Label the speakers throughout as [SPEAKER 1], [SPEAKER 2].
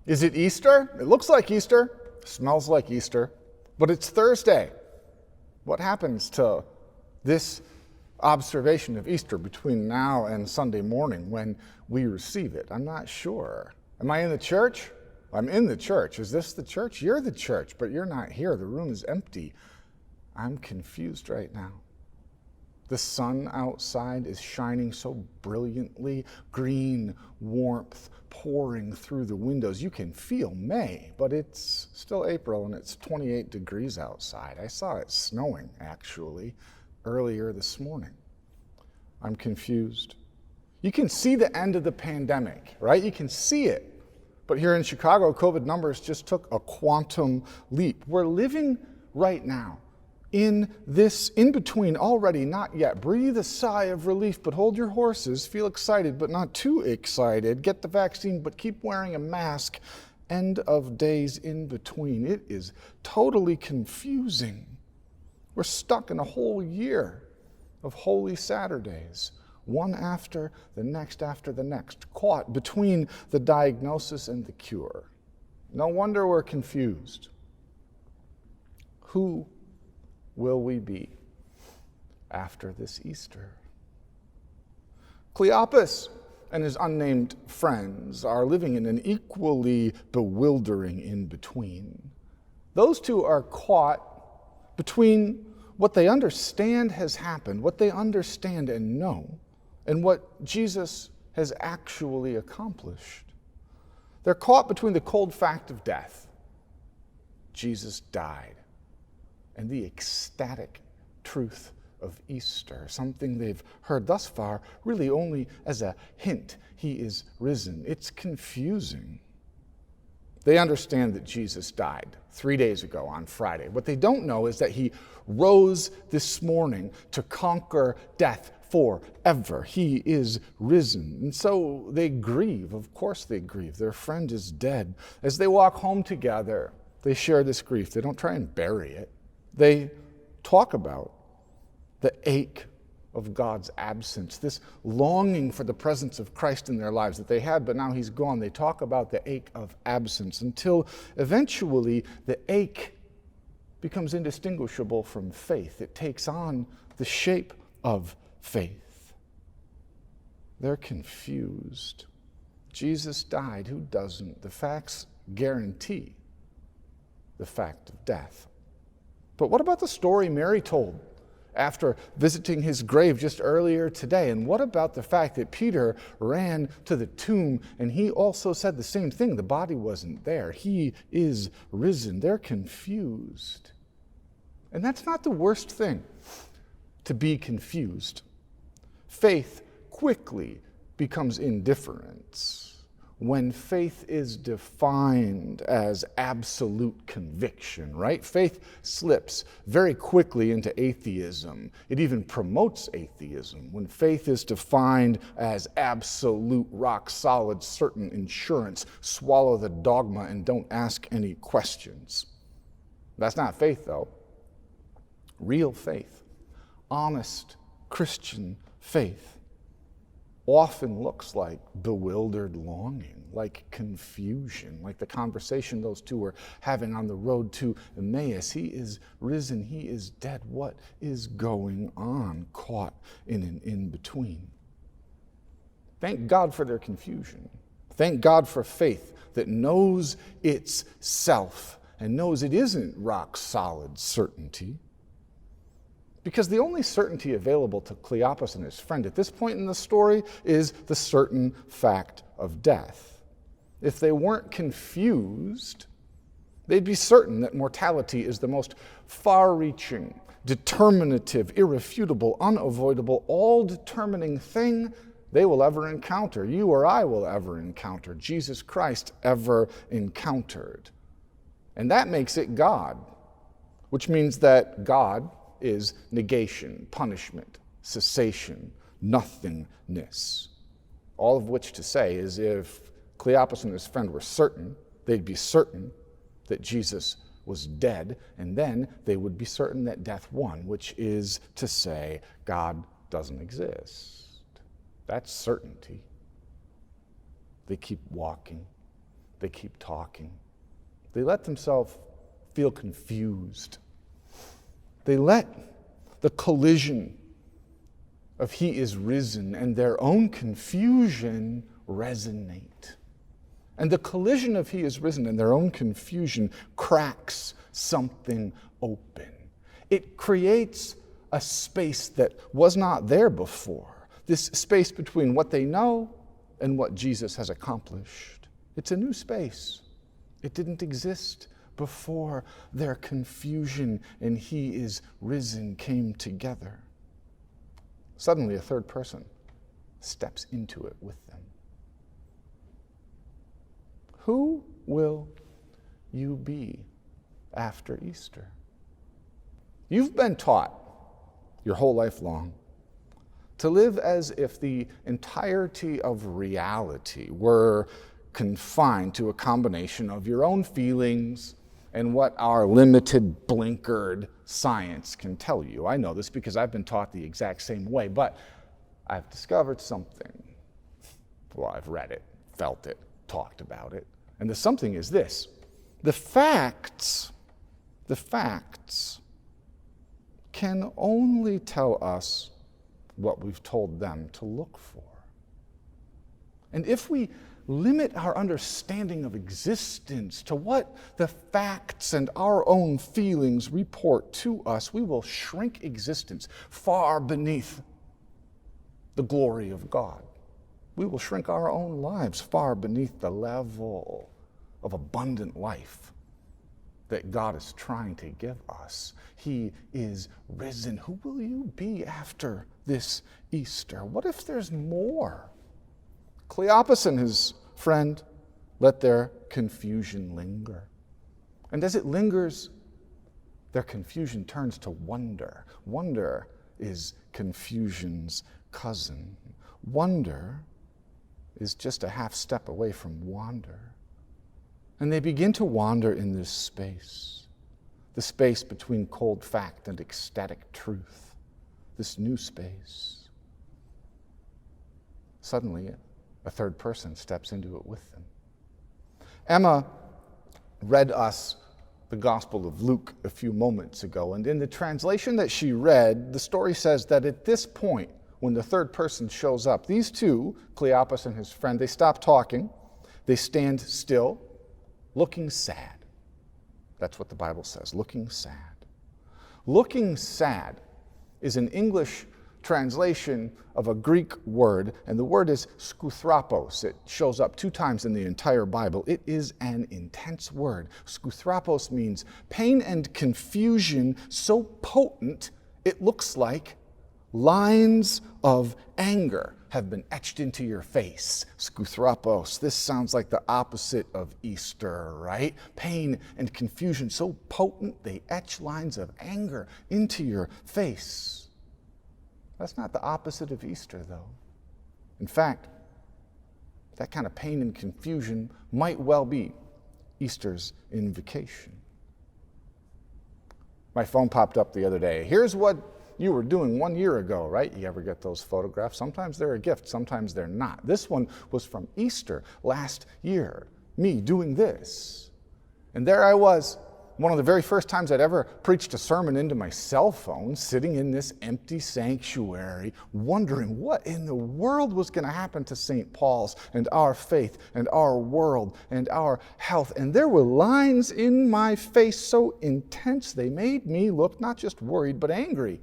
[SPEAKER 1] Is it Easter? It looks like Easter, smells like Easter, but it's Thursday. What happens to this observation of Easter between now and Sunday morning when we receive it? I'm not sure. Am I in the church? I'm in the church. Is this the church? You're the church, but you're not here. The room is empty. I'm confused right now. The sun outside is shining so brilliantly, green warmth pouring through the windows. You can feel May, but it's still April and it's 28 degrees outside. I saw it snowing, actually, earlier this morning. I'm confused. You can see the end of the pandemic, right? You can see it. But here in Chicago, COVID numbers just took a quantum leap. We're living right now in this in-between, already not yet. Breathe a sigh of relief, but hold your horses. Feel excited, but not too excited. Get the vaccine, but keep wearing a mask. End of days in between. It is totally confusing. We're stuck in a whole year of Holy Saturdays, one after the next, caught between the diagnosis and the cure. No wonder we're confused. Who will we be after this Easter? Cleopas and his unnamed friends are living in an equally bewildering in-between. Those two are caught between what they understand has happened, what they understand and know, and what Jesus has actually accomplished. They're caught between the cold fact of death. Jesus died. And the ecstatic truth of Easter, something they've heard thus far really only as a hint. He is risen. It's confusing. They understand that Jesus died 3 days ago on Friday. What they don't know is that he rose this morning to conquer death forever. He is risen. And so they grieve. Of course they grieve. Their friend is dead. As they walk home together, they share this grief. They don't try and bury it. They talk about the ache of God's absence, this longing for the presence of Christ in their lives that they had, but now he's gone. They talk about the ache of absence until eventually the ache becomes indistinguishable from faith. It takes on the shape of faith. They're confused. Jesus died. Who doesn't? The facts guarantee the fact of death. But what about the story Mary told after visiting his grave just earlier today? And what about the fact that Peter ran to the tomb and he also said the same thing? The body wasn't there. He is risen. They're confused. And that's not the worst thing, to be confused. Faith quickly becomes indifference when faith is defined as absolute conviction, right? Faith slips very quickly into atheism. It even promotes atheism when faith is defined as absolute, rock-solid, certain insurance. Swallow the dogma and don't ask any questions. That's not faith, though. Real faith, honest Christian faith, often looks like bewildered longing, like confusion, like the conversation those two were having on the road to Emmaus. He is risen, he is dead. What is going on? Caught in an in-between. Thank God for their confusion. Thank God for faith that knows itself and knows it isn't rock-solid certainty. Because the only certainty available to Cleopas and his friend at this point in the story is the certain fact of death. If they weren't confused, they'd be certain that mortality is the most far-reaching, determinative, irrefutable, unavoidable, all-determining thing they will ever encounter, you or I will ever encounter, Jesus Christ ever encountered. And that makes it God, which means that God is negation, punishment, cessation, nothingness. All of which to say is if Cleopas and his friend were certain, they'd be certain that Jesus was dead, and then they would be certain that death won, which is to say God doesn't exist. That's certainty. They keep walking. they keep talking. They let themselves feel confused. They let the collision of he is risen and their own confusion resonate. And the collision of he is risen and their own confusion cracks something open. It creates a space that was not there before. This space between what they know and what Jesus has accomplished. It's a new space. It didn't exist before their confusion and he is risen came together. Suddenly, a third person steps into it with them. Who will you be after Easter? You've been taught your whole life long to live as if the entirety of reality were confined to a combination of your own feelings and what our limited, blinkered science can tell you. I know this because I've been taught the exact same way, but I've discovered something. Well, I've read it, felt it, talked about it. And the something is this. The facts can only tell us what we've told them to look for. And if we limit our understanding of existence to what the facts and our own feelings report to us, we will shrink existence far beneath the glory of God. We will shrink our own lives far beneath the level of abundant life that God is trying to give us. He is risen. Who will you be after this Easter? What if there's more? Cleopas and his friend let their confusion linger. And as it lingers, their confusion turns to wonder. Wonder is confusion's cousin. Wonder is just a half step away from wander. And they begin to wander in this space, the space between cold fact and ecstatic truth, this new space. Suddenly, a third person steps into it with them. Emma read us the Gospel of Luke a few moments ago, and in the translation that she read, the story says that at this point, when the third person shows up, these two, Cleopas and his friend, they stop talking, they stand still, looking sad. That's what the Bible says, looking sad. Looking sad is an English translation of a Greek word, and the word is skuthrapos. It shows up 2 times in the entire Bible. It is an intense word. Skuthrapos means pain and confusion so potent it looks like lines of anger have been etched into your face. Skuthrapos. This sounds like the opposite of Easter, right? Pain and confusion so potent they etch lines of anger into your face. That's not the opposite of Easter, though. In fact, that kind of pain and confusion might well be Easter's invocation. My phone popped up the other day. Here's what you were doing 1 year ago, right? You ever get those photographs? Sometimes they're a gift, sometimes they're not. This one was from Easter last year, me doing this. And there I was, one of the very first times I'd ever preached a sermon into my cell phone, sitting in this empty sanctuary, wondering what in the world was going to happen to St. Paul's and our faith and our world and our health. And there were lines in my face so intense they made me look not just worried but angry,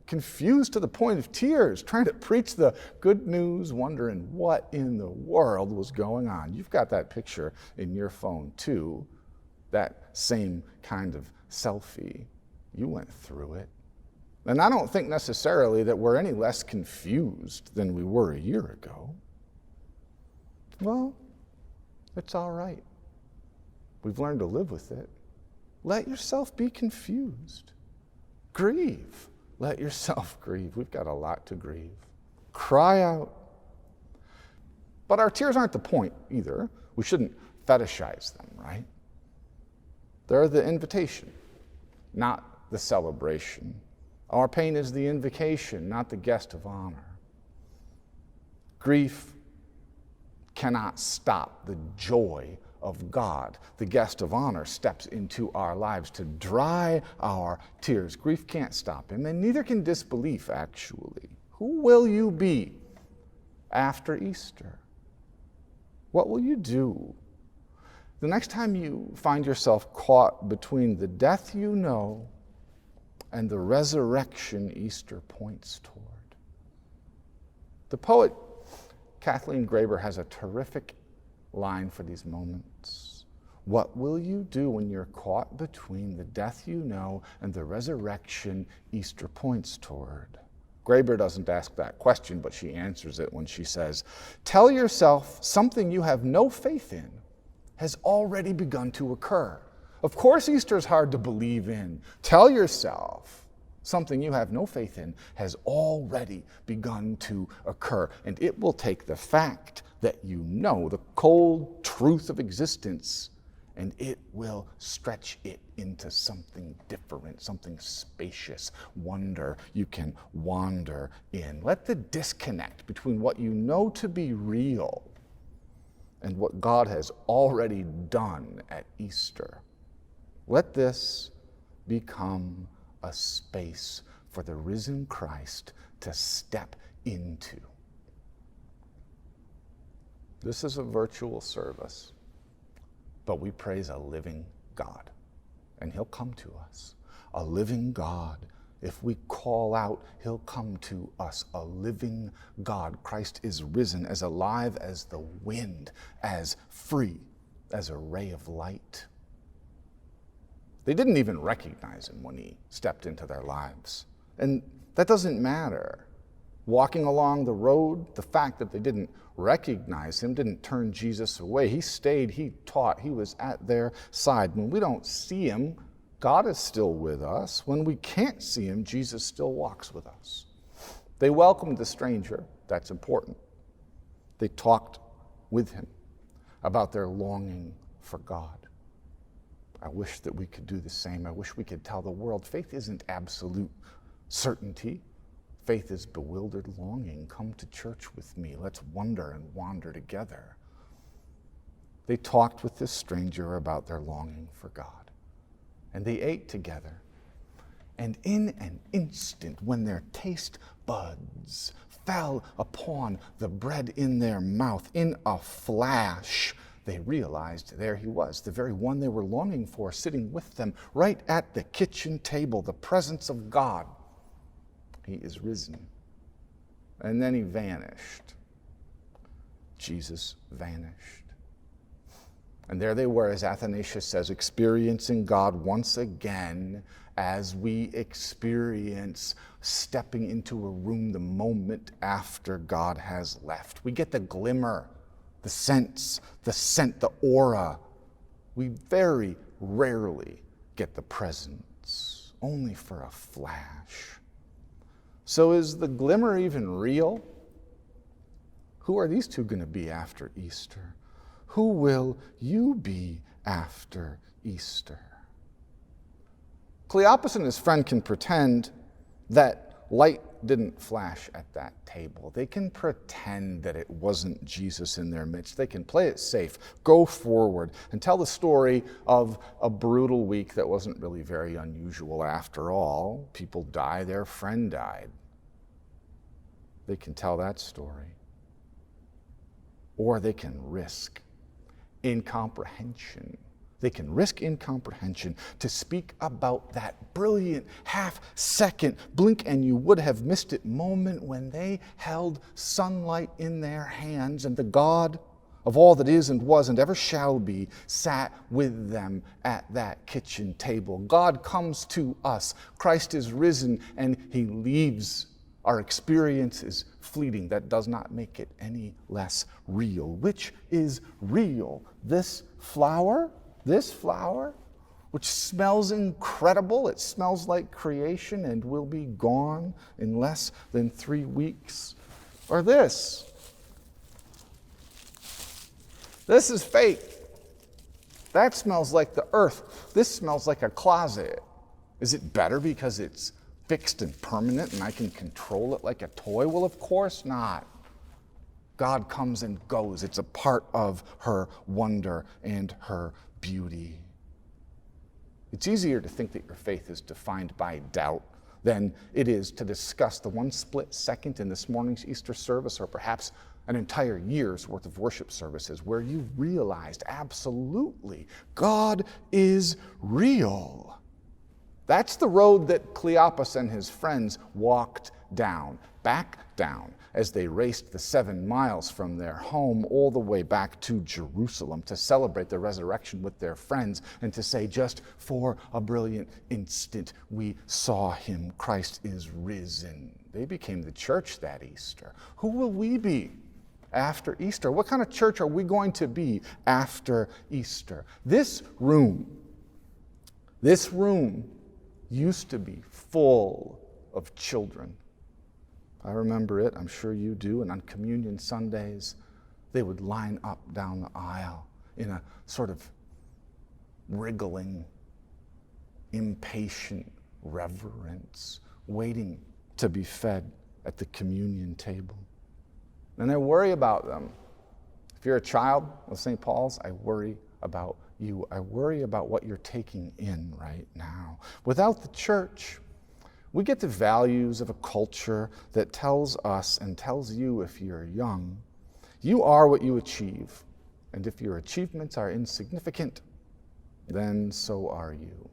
[SPEAKER 1] confused to the point of tears, trying to preach the good news, wondering what in the world was going on. You've got that picture in your phone too. That same kind of selfie. You went through it. And I don't think necessarily that we're any less confused than we were a year ago. Well, it's all right. We've learned to live with it. Let yourself be confused. Grieve. Let yourself grieve. We've got a lot to grieve. Cry out. But our tears aren't the point either. We shouldn't fetishize them, right? They're the invitation, not the celebration. Our pain is the invocation, not the guest of honor. Grief cannot stop the joy of God, the guest of honor, steps into our lives to dry our tears. Grief can't stop him, and neither can disbelief, actually. Who will you be after Easter? What will you do the next time you find yourself caught between the death you know and the resurrection Easter points toward? The poet Kathleen Graber has a terrific line for these moments. What will you do when you're caught between the death you know and the resurrection Easter points toward? Graber doesn't ask that question, but she answers it when she says, tell yourself something you have no faith in has already begun to occur. Of course, Easter is hard to believe in. Tell yourself something you have no faith in has already begun to occur. And it will take the fact that you know, the cold truth of existence, and it will stretch it into something different, something spacious, wonder you can wander in. Let the disconnect between what you know to be real and what God has already done at Easter, let this become a space for the risen Christ to step into. This is a virtual service, but we praise a living God, and he'll come to us. A living God. If we call out, he'll come to us. A living God. Christ is risen, as alive as the wind, as free as a ray of light. They didn't even recognize him when he stepped into their lives. And that doesn't matter. Walking along the road, the fact that they didn't recognize him didn't turn Jesus away. He stayed, he taught, he was at their side. When we don't see him, God is still with us. When we can't see him, Jesus still walks with us. They welcomed the stranger. That's important. They talked with him about their longing for God. I wish that we could do the same. I wish we could tell the world faith isn't absolute certainty. Faith is bewildered longing. Come to church with me. Let's wonder and wander together. They talked with this stranger about their longing for God. And they ate together. And in an instant, when their taste buds fell upon the bread in their mouth, in a flash, they realized there he was, the very one they were longing for, sitting with them right at the kitchen table, the presence of God. He is risen. And then he vanished. Jesus vanished. And there they were, as Athanasius says, experiencing God once again as we experience stepping into a room the moment after God has left. We get the glimmer, the sense, the scent, the aura. We very rarely get the presence, only for a flash. So is the glimmer even real? Who are these two going to be after Easter? Who will you be after Easter? Cleopas and his friend can pretend that light didn't flash at that table. They can pretend that it wasn't Jesus in their midst. They can play it safe, go forward, and tell the story of a brutal week that wasn't really very unusual after all. People die, their friend died. They can tell that story. Or they can risk incomprehension. They can risk incomprehension to speak about that brilliant half-second blink and you would have missed it moment when they held sunlight in their hands and the God of all that is and was and ever shall be sat with them at that kitchen table. God comes to us. Christ is risen and he leaves. Our experience is fleeting. That does not make it any less real. Which is real? This flower, which smells incredible. It smells like creation and will be gone in less than 3 weeks. Or this. This is fake. That smells like the earth. This smells like a closet. Is it better because it's fixed and permanent and I can control it like a toy? Well, of course not. God comes and goes. It's a part of her wonder and her beauty. It's easier to think that your faith is defined by doubt than it is to discuss the one split second in this morning's Easter service, or perhaps an entire year's worth of worship services, where you realized absolutely God is real. That's the road that Cleopas and his friends walked back down, as they raced the 7 miles from their home all the way back to Jerusalem to celebrate the resurrection with their friends and to say, just for a brilliant instant, we saw him. Christ is risen. They became the church that Easter. Who will we be after Easter? What kind of church are we going to be after Easter? This room used to be full of children. I remember it, I'm sure you do, and on Communion Sundays, they would line up down the aisle in a sort of wriggling, impatient reverence, waiting to be fed at the communion table. And I worry about them. If you're a child of St. Paul's, I worry about you. I worry about what you're taking in right now. Without the church, we get the values of a culture that tells us and tells you, if you're young, you are what you achieve. And if your achievements are insignificant, then so are you.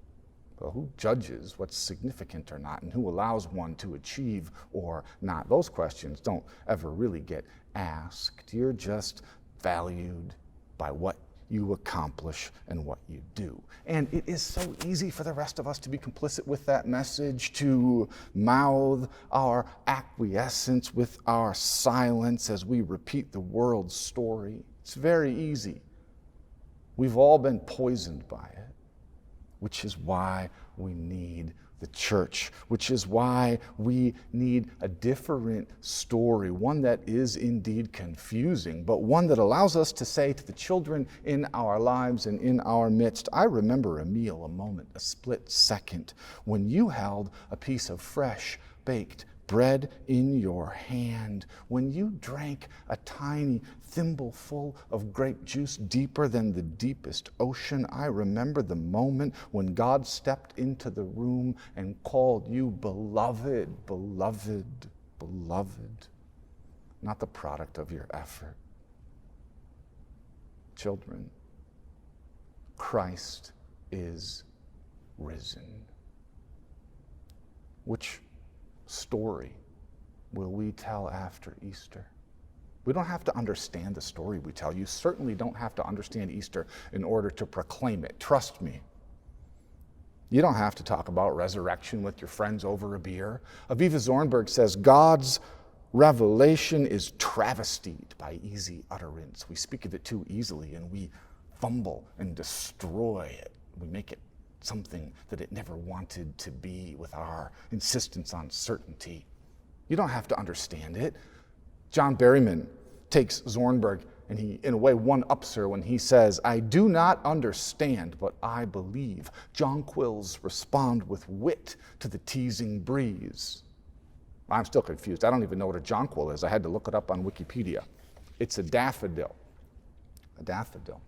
[SPEAKER 1] Well, who judges what's significant or not, and who allows one to achieve or not? Those questions don't ever really get asked. You're just valued by what you accomplish and what you do. And it is so easy for the rest of us to be complicit with that message, to mouth our acquiescence with our silence as we repeat the world's story. It's very easy. We've all been poisoned by it, which is why we need the church, which is why we need a different story, one that is indeed confusing, but one that allows us to say to the children in our lives and in our midst, I remember a meal, a moment, a split second, when you held a piece of fresh baked bread in your hand, when you drank a tiny thimbleful of grape juice deeper than the deepest ocean. I remember the moment when God stepped into the room and called you beloved, beloved, beloved, not the product of your effort. Children, Christ is risen. Which story will we tell after Easter? We don't have to understand the story we tell. You certainly don't have to understand Easter in order to proclaim it. Trust me. You don't have to talk about resurrection with your friends over a beer. Aviva Zornberg says, God's revelation is travestied by easy utterance. We speak of it too easily, and we fumble and destroy it. We make it something that it never wanted to be with our insistence on certainty. You don't have to understand it. John Berryman takes Zornberg and he, in a way, one-ups her when he says, I do not understand, but I believe. Jonquils respond with wit to the teasing breeze. I'm still confused. I don't even know what a jonquil is. I had to look it up on Wikipedia. It's a daffodil. A daffodil.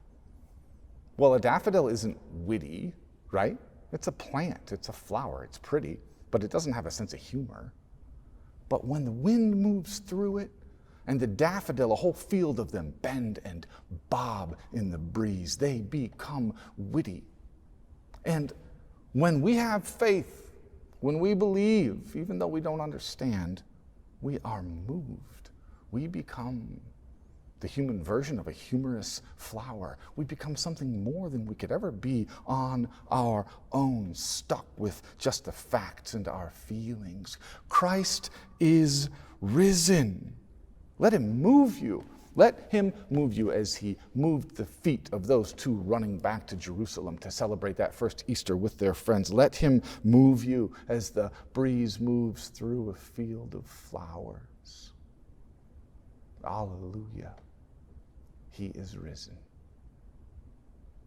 [SPEAKER 1] Well, a daffodil isn't witty, right? It's a plant, it's a flower, it's pretty, but it doesn't have a sense of humor. But when the wind moves through it, and the daffodil, a whole field of them, bend and bob in the breeze, they become witty. And when we have faith, when we believe, even though we don't understand, we are moved. We become the human version of a humorous flower. We become something more than we could ever be on our own, stuck with just the facts and our feelings. Christ is risen. Let him move you. Let him move you as he moved the feet of those two running back to Jerusalem to celebrate that first Easter with their friends. Let him move you as the breeze moves through a field of flowers. Alleluia. He is risen.